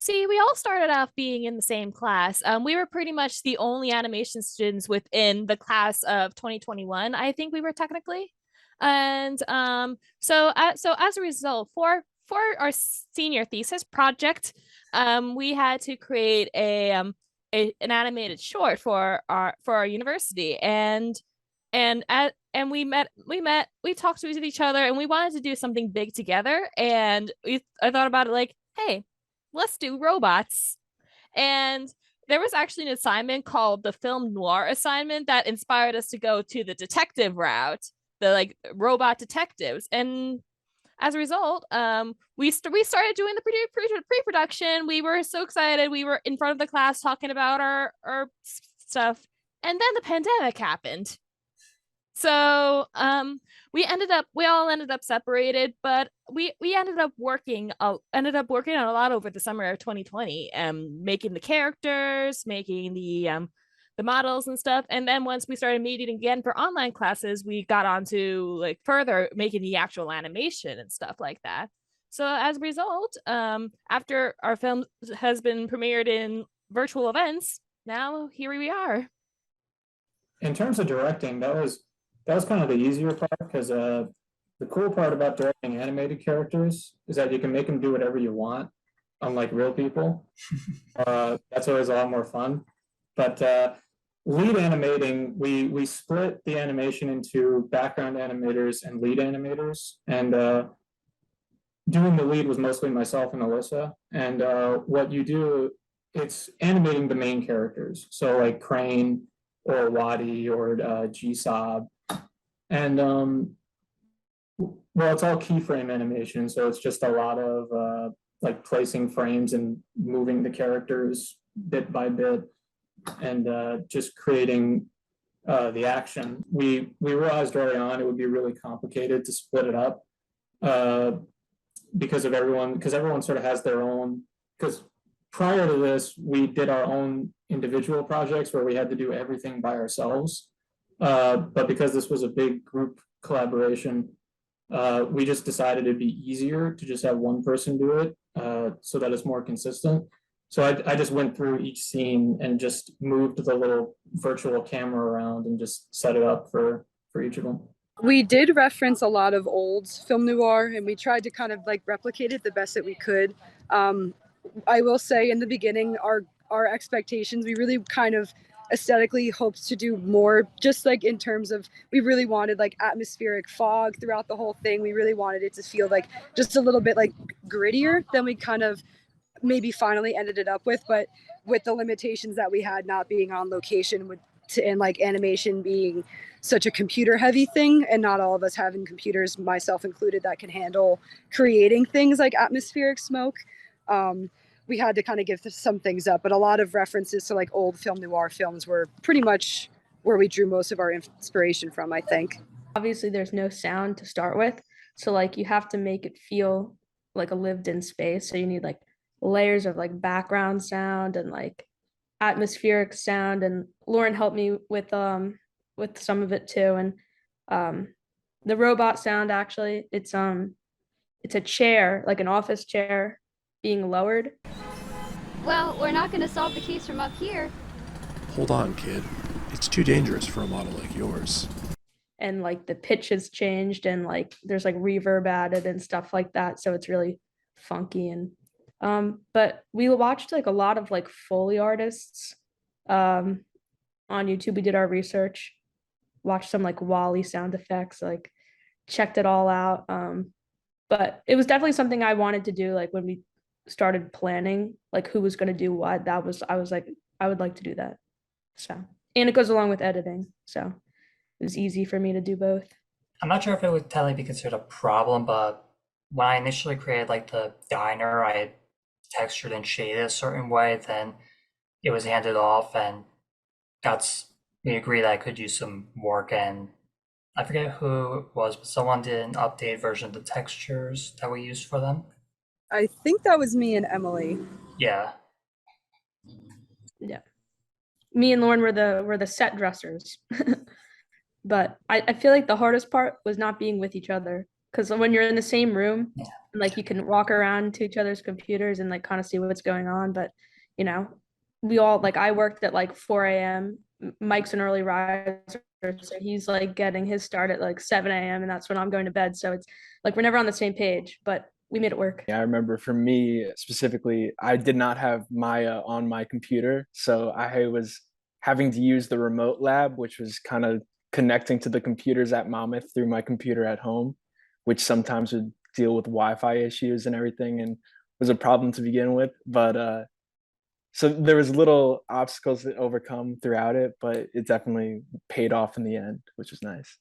See, we all started off being in the same class. We were pretty much the only animation students within the class of 2021, I think we were technically. And so as a result, for our senior thesis project, we had to create an animated short for our university, and we talked to each other, and we wanted to do something big together. And I thought about it like, hey, let's do robots. And there was actually an assignment called the film noir assignment that inspired us to go to the detective route, the like robot detectives. And as a result, we started doing the pre-production. We were so excited. We were in front of the class talking about our stuff, and then the pandemic happened. So we all ended up separated, but we ended up working on a lot over the summer of 2020, making the characters, making the models and stuff. And then once we started meeting again for online classes, we got on to like further making the actual animation and stuff like that. So as a result, after our film has been premiered in virtual events, now here we are. In terms of directing, that was kind of the easier part, because the cool part about directing animated characters is that you can make them do whatever you want, unlike real people. That's always a lot more fun. But lead animating, we split the animation into background animators and lead animators, and doing the lead was mostly myself and Alyssa. And what you do, it's animating the main characters, so like Crane or Wadi or G-Sob. And well, it's all keyframe animation, so it's just a lot of like placing frames and moving the characters bit by bit, and just creating the action. We realized early on it would be really complicated to split it up because everyone sort of has their own. Because prior to this, we did our own individual projects where we had to do everything by ourselves. But because this was a big group collaboration, we just decided it'd be easier to just have one person do it, so that it's more consistent. So I just went through each scene and just moved the little virtual camera around and just set it up for each of them. We did reference a lot of old film noir, and we tried to kind of like replicate it the best that we could. I will say in the beginning, our expectations, we really kind of aesthetically hoped to do more, just like in terms of, we really wanted like atmospheric fog throughout the whole thing. We really wanted it to feel like just a little bit like grittier than we kind of maybe finally ended it up with. But with the limitations that we had, not being on location and like animation being such a computer heavy thing, and not all of us having computers, myself included, that can handle creating things like atmospheric smoke, we had to kind of give some things up. But a lot of references to like old film noir films were pretty much where we drew most of our inspiration from, I think. Obviously there's no sound to start with, so like you have to make it feel like a lived in space. So you need like layers of like background sound and like atmospheric sound, and Lauren helped me with some of it too. And the robot sound, actually, it's a chair, like an office chair being lowered. Well, we're not going to solve the case from up here. Hold on, kid. It's too dangerous for a model like yours. And like the pitch has changed, and like there's like reverb added and stuff like that, so it's really funky. And but we watched like a lot of like Foley artists on YouTube. We did our research, watched some like Wall-E sound effects, like checked it all out. But it was definitely something I wanted to do, like when we started planning like who was going to do what. I was like, I would like to do that. So, and it goes along with editing, so it was easy for me to do both. I'm not sure if it would technically be considered a problem, but when I initially created like the diner, I had textured and shaded a certain way, then it was handed off, and we agreed that I could use some work, and I forget who it was, but someone did an updated version of the textures that we used for them. I think that was me and Emily. Yeah. Yeah. Me and Lauren were the set dressers. But I feel like the hardest part was not being with each other. because when you're in the same room, Yeah. and like you can walk around to each other's computers and like kind of see what's going on. But you know, we all like I worked at like 4 a.m. Mike's an early riser, so he's like getting his start at like 7 a.m. and that's when I'm going to bed. So it's like we're never on the same page, but we made it work. Yeah, I remember for me specifically, I did not have Maya on my computer, so I was having to use the remote lab, which was kind of connecting to the computers at Monmouth through my computer at home, which sometimes would deal with Wi-Fi issues and everything, and was a problem to begin with. But so there was little obstacles to overcome throughout it, but it definitely paid off in the end, which was nice.